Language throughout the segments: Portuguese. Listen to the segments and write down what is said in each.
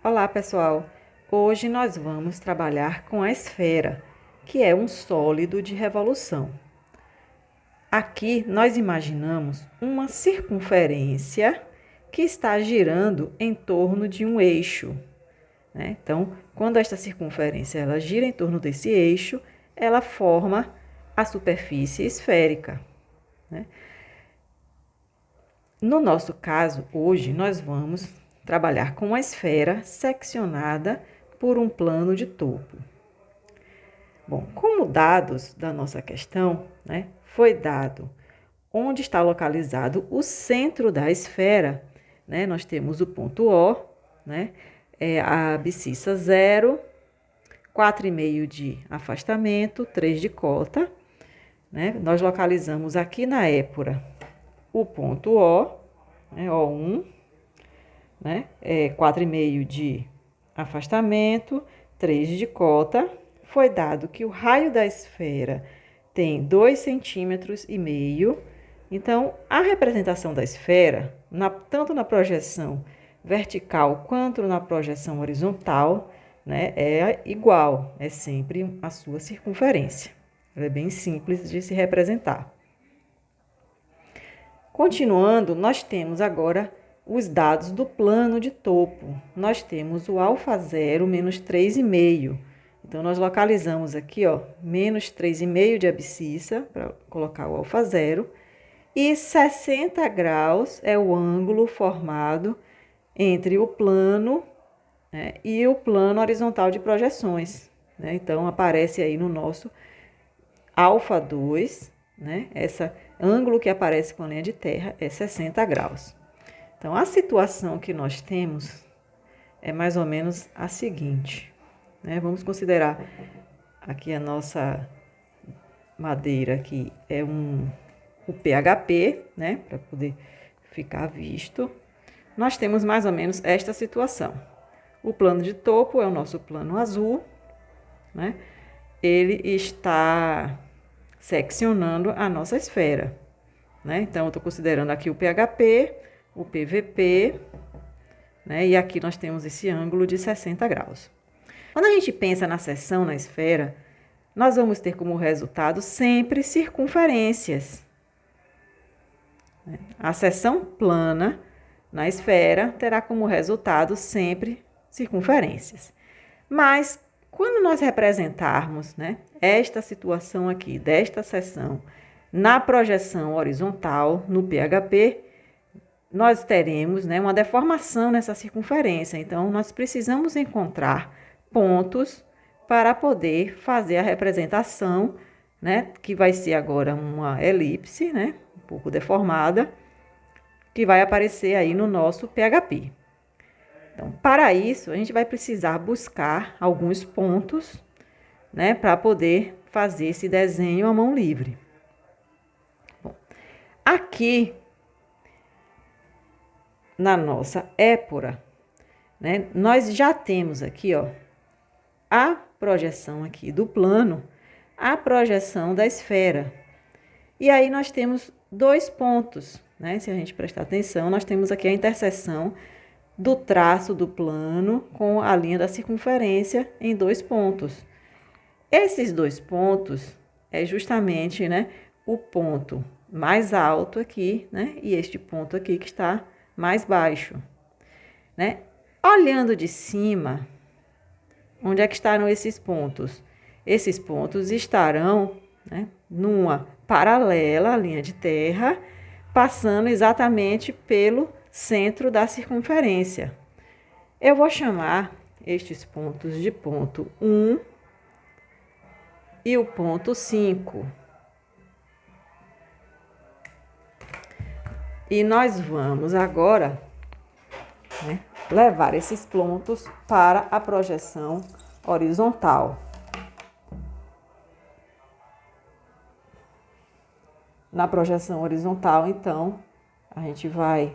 Olá, pessoal! Hoje nós vamos trabalhar com a esfera, que é um sólido de revolução. Aqui nós imaginamos uma circunferência que está girando em torno de um eixo, né? Então, quando esta circunferência ela gira em torno desse eixo, ela forma a superfície esférica, né? No nosso caso, hoje, nós vamos trabalhar com uma esfera seccionada por um plano de topo. Bom, como dados da nossa questão, né, foi dado onde está localizado o centro da esfera, né, nós temos o ponto O, né, a abscissa 0, 4,5 de afastamento, 3 de cota, né, nós localizamos aqui na épora o ponto O, né, O1, né, 4,5 de afastamento, 3 de cota. Foi dado que o raio da esfera tem 2,5 centímetros. Então, a representação da esfera, tanto na projeção vertical quanto na projeção horizontal, né, é igual, é sempre a sua circunferência. Ela é bem simples de se representar. Continuando, nós temos agora os dados do plano de topo. Nós temos o α0 menos 3,5. Então, nós localizamos aqui, ó, menos 3,5 de abscissa, para colocar o α0. E 60 graus é o ângulo formado entre o plano, né, e o plano horizontal de projeções, né? Então, aparece aí no nosso α2, né? Esse ângulo que aparece com a linha de terra é 60 graus. Então, a situação que nós temos é mais ou menos a seguinte, né? Vamos considerar aqui a nossa madeira, que é o PHP, né? Para poder ficar visto. Nós temos mais ou menos esta situação. O plano de topo é o nosso plano azul, né? Ele está seccionando a nossa esfera, né? Então, eu estou considerando aqui o PHP, o PVP, né? E aqui nós temos esse ângulo de 60 graus. Quando a gente pensa na seção na esfera, nós vamos ter como resultado sempre circunferências. A seção plana na esfera terá como resultado sempre circunferências. Mas, quando nós representarmos, né, esta situação aqui, desta seção, na projeção horizontal, no PHP, nós teremos, né, uma deformação nessa circunferência. Então, nós precisamos encontrar pontos para poder fazer a representação, né, que vai ser agora uma elipse, né, um pouco deformada, que vai aparecer aí no nosso PHP. Então, para isso, a gente vai precisar buscar alguns pontos, né, para poder fazer esse desenho à mão livre. Bom, aqui na nossa épora, né, nós já temos aqui, ó, a projeção aqui do plano, a projeção da esfera. E aí nós temos dois pontos, né? Se a gente prestar atenção, nós temos aqui a interseção do traço do plano com a linha da circunferência em dois pontos. Esses dois pontos é justamente, né, o ponto mais alto aqui, né, e este ponto aqui que está mais baixo, né? Olhando de cima, onde é que estarão esses pontos? Esses pontos estarão, né, numa paralela à linha de terra, passando exatamente pelo centro da circunferência. Eu vou chamar estes pontos de ponto 1 e o ponto 5. E nós vamos agora, né, levar esses pontos para a projeção horizontal. Na projeção horizontal, então, a gente vai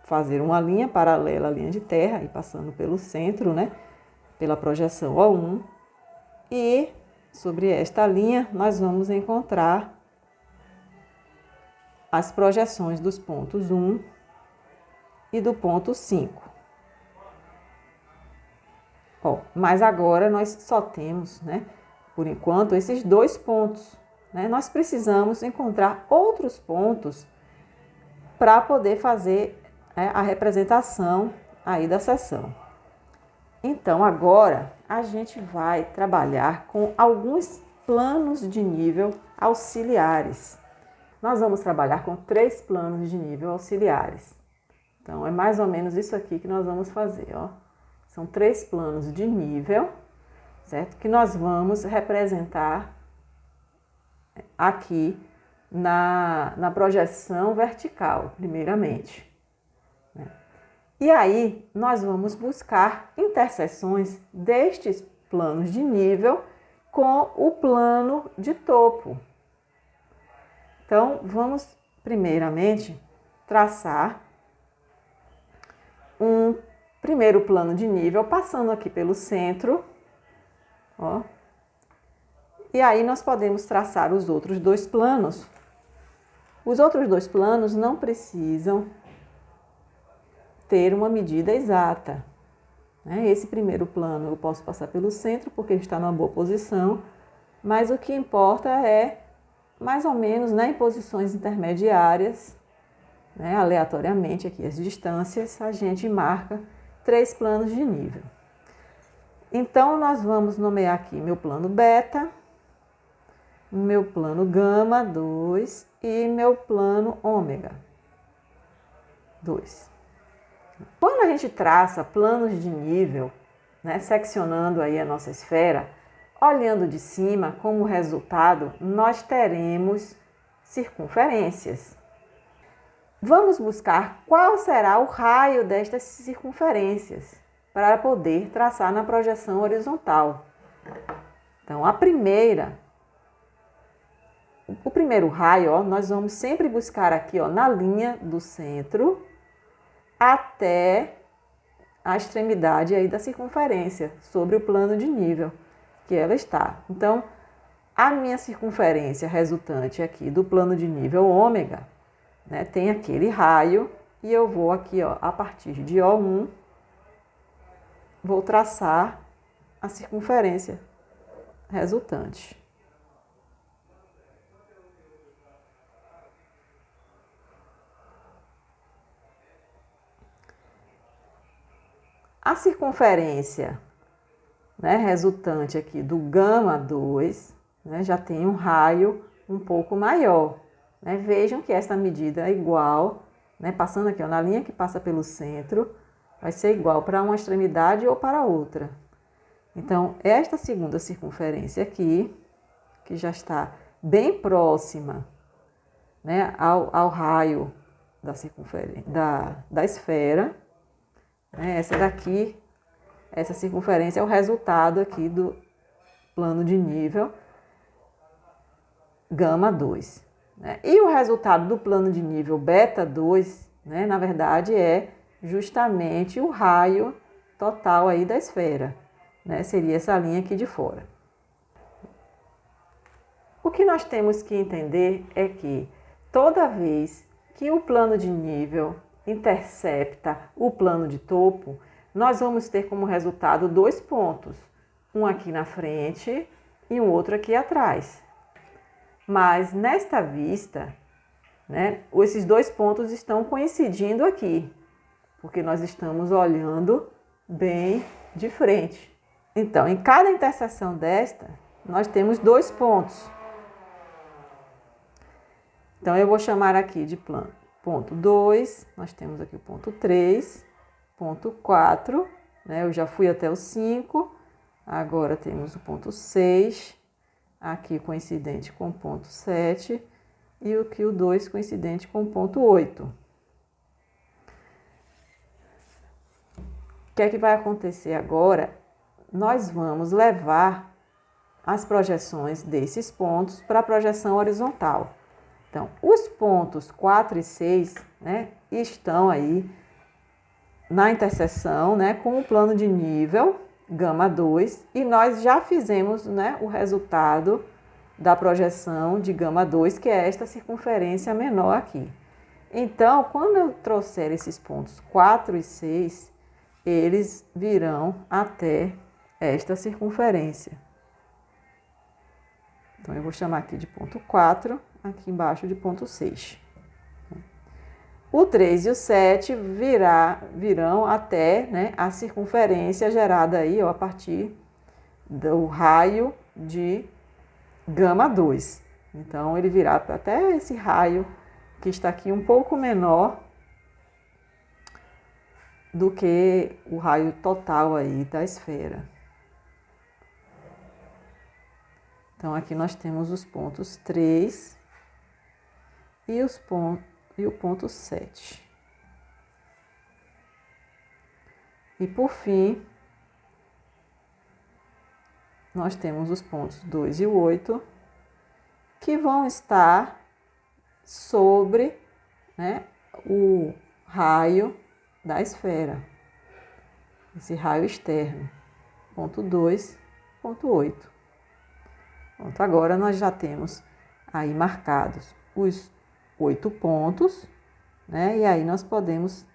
fazer uma linha paralela à linha de terra e passando pelo centro, né, pela projeção O1. E sobre esta linha, nós vamos encontrar as projeções dos pontos 1 e do ponto 5. Ó, mas agora nós só temos, né, por enquanto, esses 2 pontos, né? Nós precisamos encontrar outros pontos para poder fazer a representação aí da seção. Então, agora a gente vai trabalhar com alguns planos de nível auxiliares. Nós vamos trabalhar com 3 planos de nível auxiliares. Então, é mais ou menos isso aqui que nós vamos fazer, ó. São 3 planos de nível, certo? Que nós vamos representar aqui na projeção vertical, primeiramente. E aí, nós vamos buscar interseções destes planos de nível com o plano de topo. Então, vamos primeiramente traçar um primeiro plano de nível, passando aqui pelo centro, ó. E aí, nós podemos traçar os outros 2 planos. Os outros 2 planos não precisam ter uma medida exata. Esse primeiro plano eu posso passar pelo centro porque está numa boa posição, mas o que importa é mais ou menos, né, em posições intermediárias, né, aleatoriamente aqui as distâncias, a gente marca 3 planos de nível. Então, nós vamos nomear aqui meu plano beta, meu plano gama 2 e meu plano ômega 2. Quando a gente traça planos de nível, né, seccionando aí a nossa esfera, olhando de cima, como resultado, nós teremos circunferências. Vamos buscar qual será o raio destas circunferências para poder traçar na projeção horizontal. Então, o primeiro raio, ó, nós vamos sempre buscar aqui, ó, na linha do centro até a extremidade aí da circunferência, sobre o plano de nível que ela está. Então, a minha circunferência resultante aqui do plano de nível ômega, né, tem aquele raio, e eu vou aqui, ó, a partir de O1, vou traçar a circunferência resultante. A circunferência, né, resultante aqui do gama 2, né, já tem um raio um pouco maior. Né? Vejam que esta medida é igual, né, passando aqui, ó, na linha que passa pelo centro, vai ser igual para uma extremidade ou para outra. Então, esta segunda circunferência aqui, que já está bem próxima, né, ao raio da circunferência da esfera, essa daqui, essa circunferência é o resultado aqui do plano de nível gama 2. E o resultado do plano de nível beta 2, né, na verdade, é justamente o raio total aí da esfera. Né, seria essa linha aqui de fora. O que nós temos que entender é que toda vez que o plano de nível intercepta o plano de topo, nós vamos ter como resultado 2 pontos, um aqui na frente e um outro aqui atrás. Mas nesta vista, né, esses 2 pontos estão coincidindo aqui, porque nós estamos olhando bem de frente. Então, em cada interseção desta, nós temos 2 pontos. Então, eu vou chamar aqui de ponto 2, nós temos aqui o ponto 3, ponto 4, né? Eu já fui até o 5, agora temos o ponto 6, aqui coincidente com o ponto 7, e aqui o 2 coincidente com o ponto 8. O que é que vai acontecer agora? Nós vamos levar as projeções desses pontos para a projeção horizontal. Então, os pontos 4 e 6, né, estão aí na interseção, né, com o plano de nível gama 2, e nós já fizemos, né, o resultado da projeção de gama 2, que é esta circunferência menor aqui. Então, quando eu trouxer esses pontos 4 e 6, eles virão até esta circunferência. Então, eu vou chamar aqui de ponto 4, aqui embaixo de ponto 6. O 3 e o 7 virão até, né, a circunferência gerada aí, ó, a partir do raio de gama 2. Então, ele virá até esse raio que está aqui um pouco menor do que o raio total aí da esfera. Então, aqui nós temos os pontos 3 e o ponto 7. E, por fim, nós temos os pontos 2 e o 8, que vão estar sobre, né, o raio da esfera, esse raio externo, ponto 2, ponto 8. Pronto, agora nós já temos aí marcados os 8 pontos, né? E aí nós podemos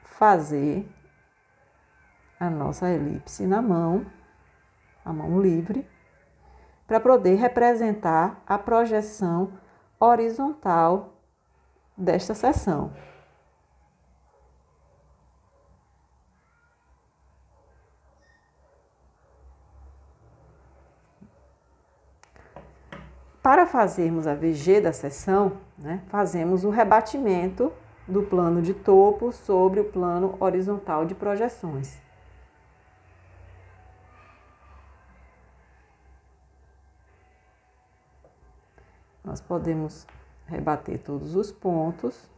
fazer a nossa elipse na mão, a mão livre, para poder representar a projeção horizontal desta seção. Para fazermos a VG da seção, né, fazemos o rebatimento do plano de topo sobre o plano horizontal de projeções. Nós podemos rebater todos os pontos.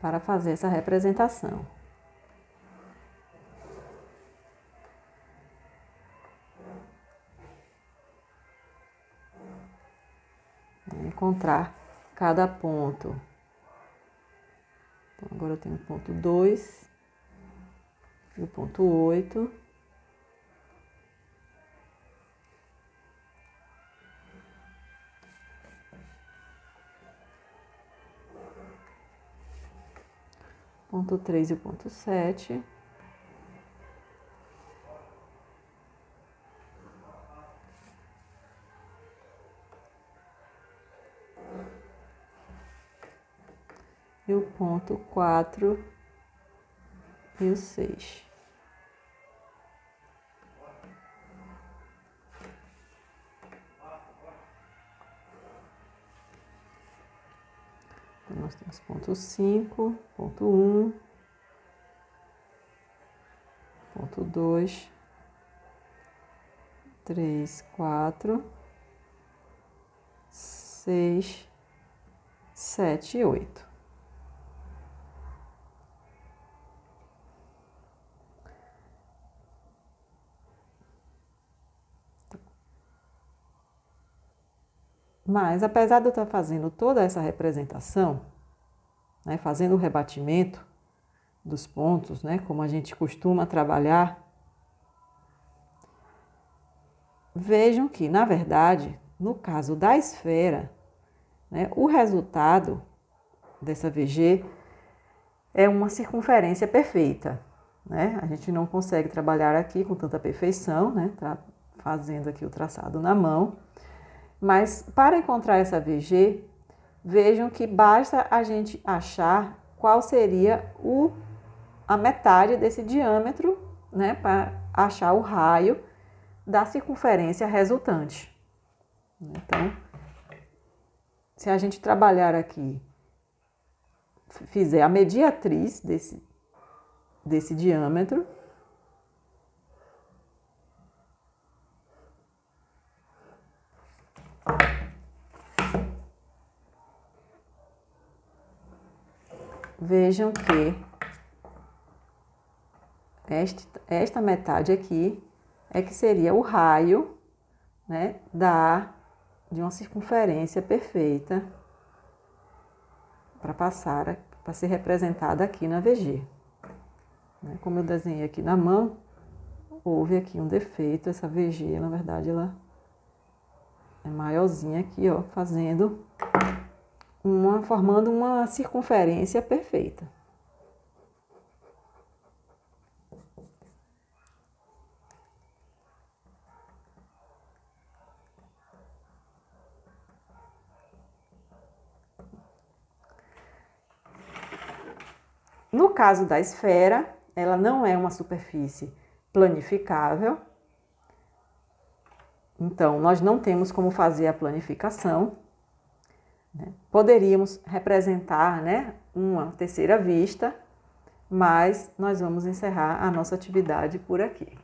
Para fazer essa representação. Encontrar cada ponto. Então, agora eu tenho o ponto 2 e o ponto 8. Ponto 3 e o ponto 7. E o ponto 4 e o 6. Então, nós temos ponto 5, ponto 1, ponto 2, 3, 4, 6, 7 e 8. Mas, apesar de eu estar fazendo toda essa representação, né, fazendo o rebatimento dos pontos, né, como a gente costuma trabalhar, vejam que, na verdade, no caso da esfera, né, o resultado dessa VG é uma circunferência perfeita, né? A gente não consegue trabalhar aqui com tanta perfeição, né, fazendo aqui o traçado na mão. Mas para encontrar essa VG, vejam que basta a gente achar qual seria a metade desse diâmetro, né, para achar o raio da circunferência resultante. Então, se a gente trabalhar aqui, fizer a mediatriz desse diâmetro, vejam que esta metade aqui é que seria o raio, né, de uma circunferência perfeita para passar, para ser representada aqui na VG. Como eu desenhei aqui na mão, houve aqui um defeito. Essa VG, na verdade, ela é maiorzinha aqui, ó, formando uma circunferência perfeita. No caso da esfera, ela não é uma superfície planificável. Então, nós não temos como fazer a planificação. Poderíamos representar, uma terceira vista, mas nós vamos encerrar a nossa atividade por aqui.